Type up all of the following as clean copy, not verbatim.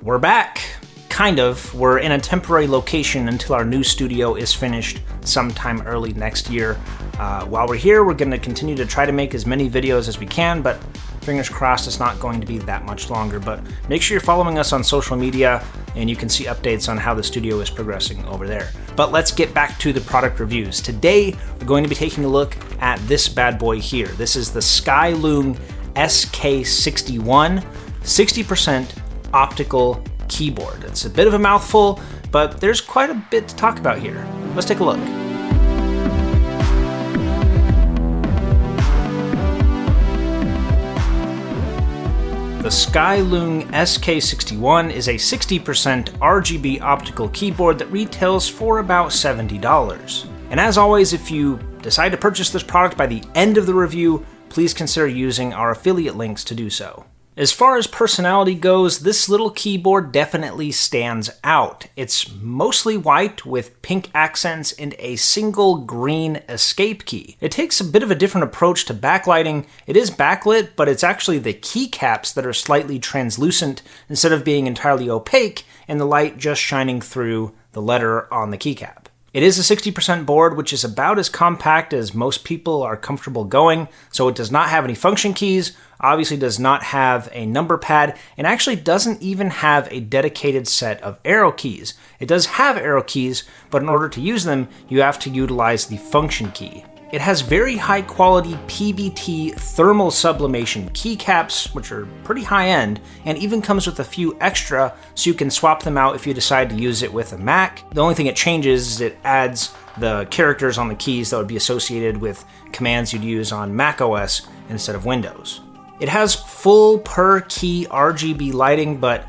We're back. Kind of. We're in a temporary location until our new studio is finished sometime early next year. While we're here, we're going to continue to try to make as many videos as we can, but fingers crossed it's not going to be that much longer. But make sure you're following us on social media and you can see updates on how the studio is progressing over there. But let's get back to the product reviews. Today, we're going to be taking a look at this bad boy here. This is the Skyloom SK61 60% optical keyboard. It's a bit of a mouthful, but there's quite a bit to talk about here. Let's take a look. The Skyloom SK61 is a 60% RGB optical keyboard that retails for about $70. And as always, if you decide to purchase this product by the end of the review, please consider using our affiliate links to do so. As far as personality goes, this little keyboard definitely stands out. It's mostly white with pink accents and a single green escape key. It takes a bit of a different approach to backlighting. It is backlit, but it's actually the keycaps that are slightly translucent instead of being entirely opaque and the light just shining through the letter on the keycap. It is a 60% board, which is about as compact as most people are comfortable going, so it does not have any function keys, obviously does not have a number pad, and actually doesn't even have a dedicated set of arrow keys. It does have arrow keys, but in order to use them, you have to utilize the function key. It has very high quality PBT thermal sublimation keycaps, which are pretty high end, and even comes with a few extra so you can swap them out if you decide to use it with a Mac. The only thing it changes is it adds the characters on the keys that would be associated with commands you'd use on Mac OS instead of Windows. It has full per key RGB lighting, but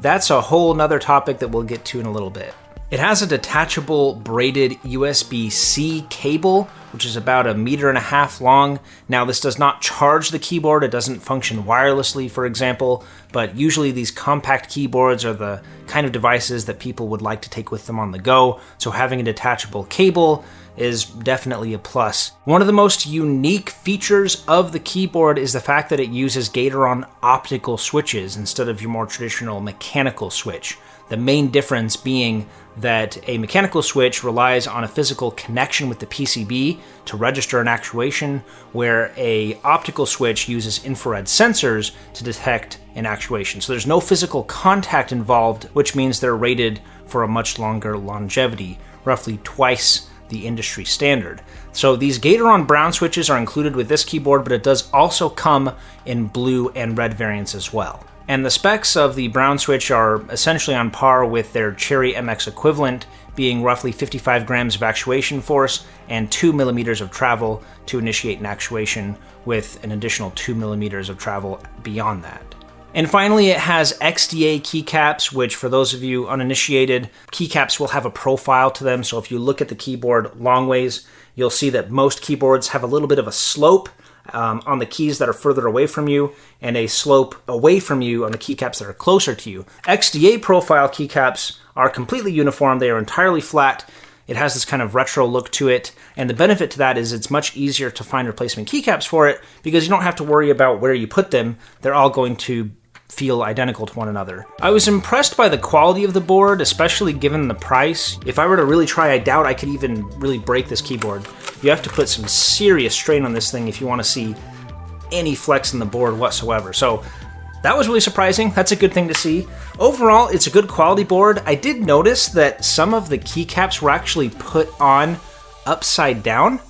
that's a whole nother topic that we'll get to in a little bit. It has a detachable braided USB-C cable, which is about 1.5 meters long. Now, this does not charge the keyboard. It doesn't function wirelessly, for example, but usually these compact keyboards are the kind of devices that people would like to take with them on the go, so having a detachable cable is definitely a plus. One of the most unique features of the keyboard is the fact that it uses Gatoron optical switches instead of your more traditional mechanical switch. The main difference being that a mechanical switch relies on a physical connection with the PCB to register an actuation, where an optical switch uses infrared sensors to detect an actuation. So there's no physical contact involved, which means they're rated for a much longer longevity, roughly twice the industry standard. So these Gatoron brown switches are included with this keyboard, but it does also come in blue and red variants as well. And the specs of the brown switch are essentially on par with their Cherry MX equivalent, being roughly 55 grams of actuation force and 2 millimeters of travel to initiate an actuation, with an additional 2 millimeters of travel beyond that. And finally, it has XDA keycaps, which for those of you uninitiated, keycaps will have a profile to them. So if you look at the keyboard long ways, you'll see that most keyboards have a little bit of a slope on the keys that are further away from you, and a slope away from you on the keycaps that are closer to you. XDA profile keycaps are completely uniform. They are entirely flat. It has this kind of retro look to it, and the benefit to that is it's much easier to find replacement keycaps for it because you don't have to worry about where you put them. They're all going to feel identical to one another. I was impressed by the quality of the board, especially given the price. If I were to really try, I doubt I could even really break this keyboard. You have to put some serious strain on this thing if you want to see any flex in the board whatsoever. So that was really surprising. That's a good thing to see. Overall, it's a good quality board. I did notice that some of the keycaps were actually put on upside down.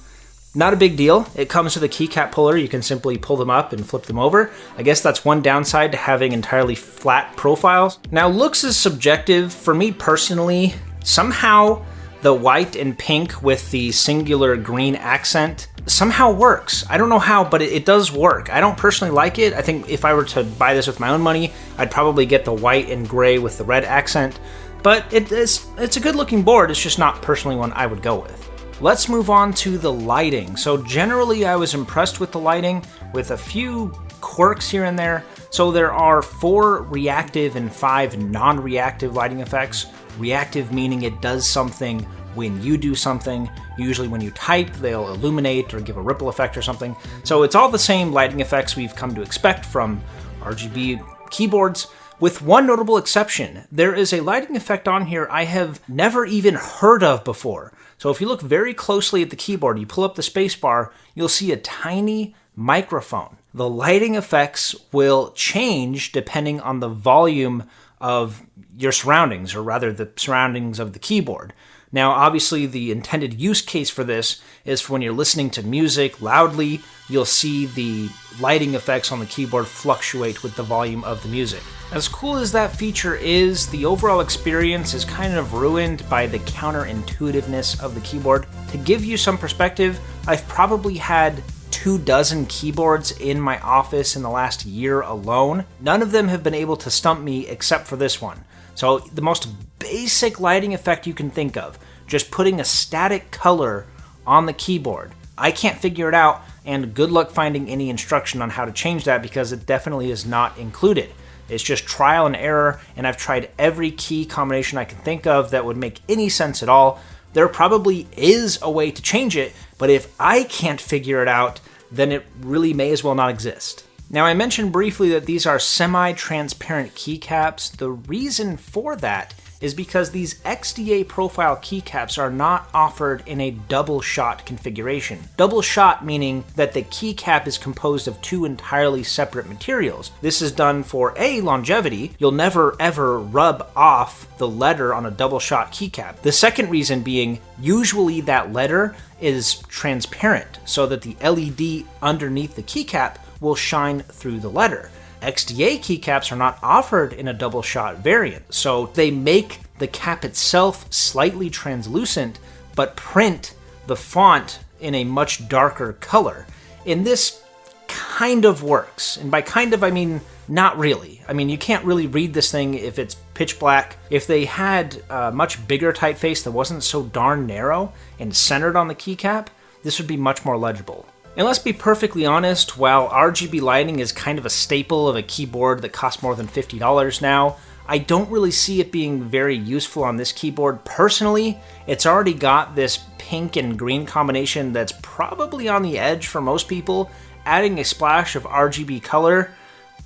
Not a big deal. It comes with a keycap puller. You can simply pull them up and flip them over. I guess that's one downside to having entirely flat profiles. Now, looks is subjective. For me personally, somehow the white and pink with the singular green accent somehow works. I don't know how, but it does work. I don't personally like it. I think if I were to buy this with my own money, I'd probably get the white and gray with the red accent. But it's a good looking board. It's just not personally one I would go with. Let's move on to the lighting. So generally I was impressed with the lighting, with a few quirks here and there. So there are 4 reactive and 5 non-reactive lighting effects. Reactive meaning it does something when you do something. Usually when you type, they'll illuminate or give a ripple effect or something. So it's all the same lighting effects we've come to expect from RGB keyboards, With one notable exception. There is a lighting effect on here I have never even heard of before. So if you look very closely at the keyboard, you pull up the spacebar, you'll see a tiny microphone. The lighting effects will change depending on the volume of your surroundings, or rather the surroundings of the keyboard. Now, obviously, the intended use case for this is for when you're listening to music loudly, you'll see the lighting effects on the keyboard fluctuate with the volume of the music. As cool as that feature is, the overall experience is kind of ruined by the counterintuitiveness of the keyboard. To give you some perspective, I've probably had 24 keyboards in my office in the last year alone. None of them have been able to stump me except for this one. So the most basic lighting effect you can think of, just putting a static color on the keyboard. I can't figure it out, and good luck finding any instruction on how to change that because it definitely is not included. It's just trial and error, and I've tried every key combination I can think of that would make any sense at all. There probably is a way to change it, but if I can't figure it out, then it really may as well not exist. Now, I mentioned briefly that these are semi-transparent keycaps. The reason for that is because these XDA profile keycaps are not offered in a double shot configuration. Double shot meaning that the keycap is composed of two entirely separate materials. This is done for A, longevity. You'll never ever rub off the letter on a double shot keycap. The second reason being, usually that letter is transparent so that the LED underneath the keycap will shine through the letter. XDA keycaps are not offered in a double shot variant, so they make the cap itself slightly translucent, but print the font in a much darker color. And this kind of works. And by kind of, I mean not really. I mean, you can't really read this thing if it's pitch black. If they had a much bigger typeface that wasn't so darn narrow and centered on the keycap, this would be much more legible. And let's be perfectly honest, while RGB lighting is kind of a staple of a keyboard that costs more than $50 now, I don't really see it being very useful on this keyboard. Personally, it's already got this pink and green combination that's probably on the edge for most people. Adding a splash of RGB color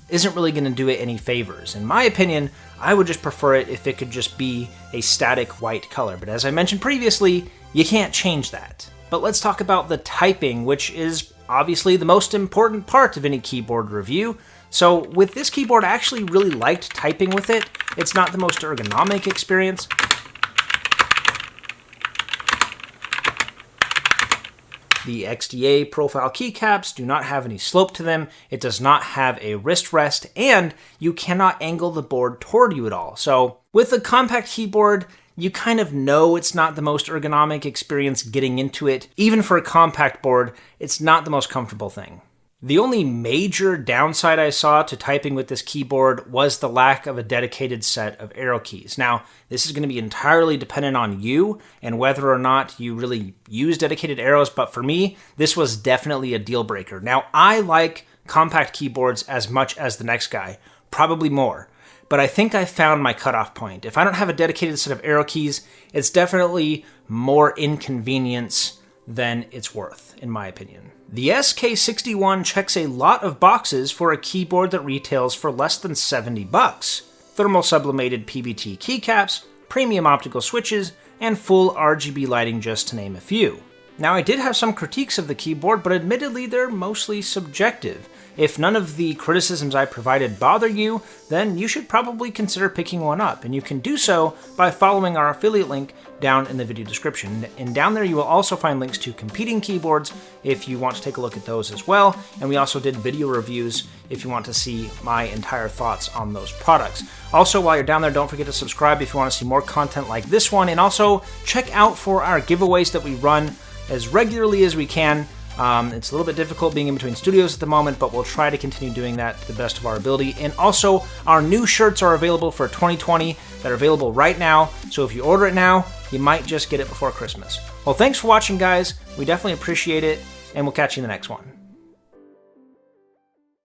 isn't really going to do it any favors. In my opinion, I would just prefer it if it could just be a static white color. But as I mentioned previously, you can't change that. But let's talk about the typing, which is obviously the most important part of any keyboard review. So with this keyboard, I actually really liked typing with it. It's not the most ergonomic experience. The XDA profile keycaps do not have any slope to them, it does not have a wrist rest, and you cannot angle the board toward you at all. So with a compact keyboard, you kind of know it's not the most ergonomic experience getting into it. Even for a compact board, it's not the most comfortable thing. The only major downside I saw to typing with this keyboard was the lack of a dedicated set of arrow keys. Now, this is going to be entirely dependent on you and whether or not you really use dedicated arrows, but for me, this was definitely a deal breaker. Now, I like compact keyboards as much as the next guy, probably more. But I think I found my cutoff point. If I don't have a dedicated set of arrow keys, it's definitely more inconvenience than it's worth, in my opinion. The SK61 checks a lot of boxes for a keyboard that retails for less than $70. Thermal sublimated PBT keycaps, premium optical switches, and full RGB lighting, just to name a few. Now, I did have some critiques of the keyboard, but admittedly they're mostly subjective. If none of the criticisms I provided bother you, then you should probably consider picking one up, and you can do so by following our affiliate link down in the video description. And down there you will also find links to competing keyboards if you want to take a look at those as well, and we also did video reviews if you want to see my entire thoughts on those products. Also, while you're down there, don't forget to subscribe if you want to see more content like this one, and also check out for our giveaways that we run as regularly as we can. It's a little bit difficult being in between studios at the moment, but we'll try to continue doing that to the best of our ability. And also, our new shirts are available for 2020 that are available right now. So if you order it now, you might just get it before Christmas. Well, thanks for watching, guys. We definitely appreciate it, and we'll catch you in the next one.